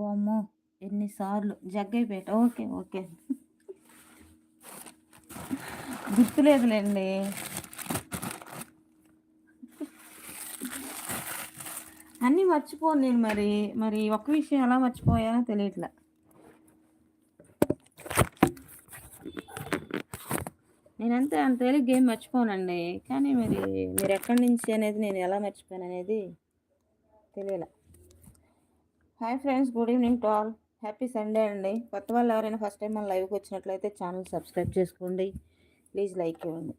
వామ్మో! ఎన్నిసార్లు Jaggayyapeta. Okay. Okay. గుర్తులేదులెండి. అన్నీ మర్చిపోను నేను మరి. మరి ఒక్క విషయం ఎలా మర్చిపోయానో తెలియట్లా. నేనంతే అంత తేలిగ్గా ఏం మర్చిపోనండి. కానీ మరి మీరెక్కడి నుంచి అనేది నేను ఎలా మర్చిపోయాననేది తెలియలా. Hi friends, good evening to all. Happy Sunday అండి. కొత్త వాళ్ళు ఎవరైనా ఫస్ట్ టైం మన లైవ్కి వచ్చినట్లయితే ఛానల్ సబ్స్క్రైబ్ చేసుకోండి. ప్లీజ్ లైక్ ఇవ్వండి.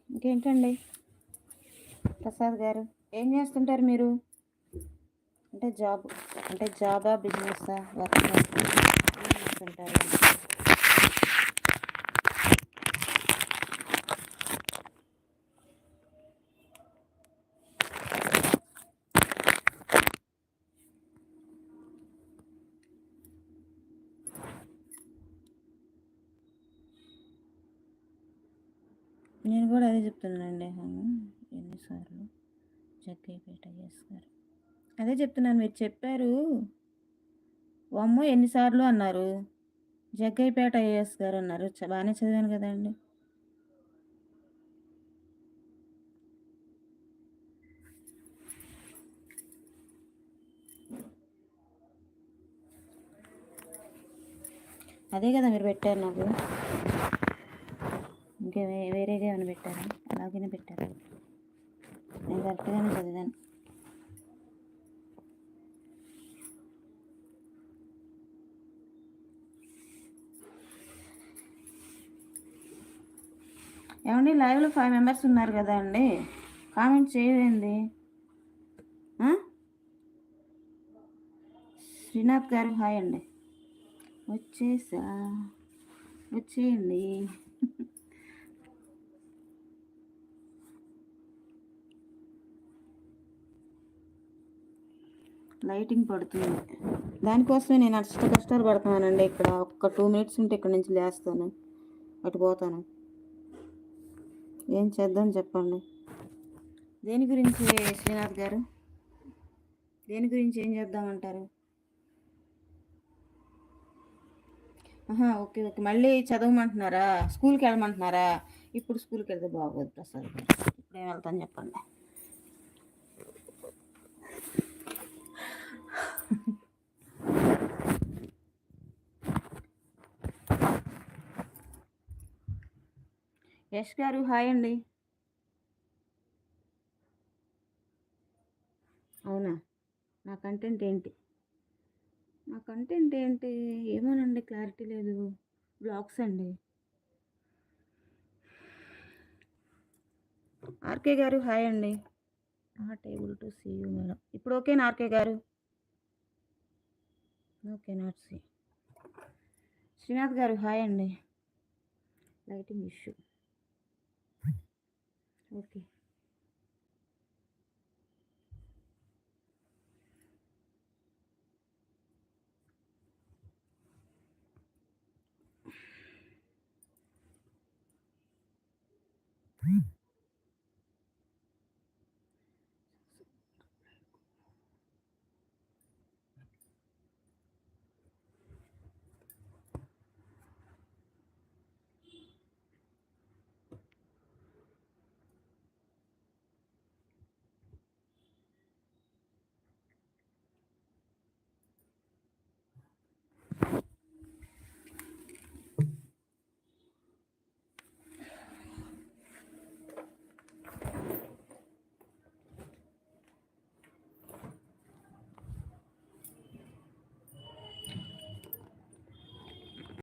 ఇంకేంటండి ప్రసాద్ గారు, ఏం చేస్తుంటారు మీరు? అంటే జాబా, బిజినెస్సా, వర్క్ ఏం చేస్తుంటారు? నేను కూడా అదే చెప్తున్నానండి. ఎన్నిసార్లు జగ్గయ్యపేట చేస్తారు, అదే చెప్తున్నాను. మీరు చెప్పారు వామ్మో ఎన్నిసార్లు అన్నారు. జగ్గయ్యపేట ఐఏఎస్ గారు అన్నారు. బాగానే చదివాను కదండి. అదే కదా మీరు పెట్టారు నాకు. ఇంకా వేరేగా ఏమైనా పెట్టారా? అలాగనే పెట్టారు. నేను కరెక్ట్గానే చదివాను. ఏమండి, లైవ్లో 5 మెంబర్స్ ఉన్నారు కదా అండి, కామెంట్ చేయండి. శ్రీనాథ్ గారు హాయ్ అండి. వచ్చేయండి. లైటింగ్ పడుతుంది, దానికోసమే నేను కష్టాలు పడుతున్నానండి. ఇక్కడ ఒక్క 2 మినిట్స్ ఉంటే ఇక్కడ నుంచి లేస్తాను, అటు పోతాను. ఏం చేద్దాం చెప్పండి. దేని గురించి శ్రీనాథ్ గారు, దేని గురించి ఏం చేద్దామంటారు? ఓకే. మళ్ళీ చదవమంటున్నారా? స్కూల్కి వెళ్ళమంటున్నారా? ఇప్పుడు స్కూల్కి వెళ్తే బాగోదు ప్రసాద్ గారు. ఇప్పుడేం వెళ్తాను చెప్పండి. యష్ గారు హాయ్ అండి. అవునా? నా కంటెంట్ ఏంటి ఏమోనండి, క్లారిటీ లేదు. బ్లాగ్స్ అండి. ఆర్కే గారు హాయ్ అండి. Not able to see you madam. ఇప్పుడు ఓకేనా ఆర్కే గారు? Okay, not see. శ్రీనాథ్ గారు హాయ్ అండి. Lighting issue. ఓకే.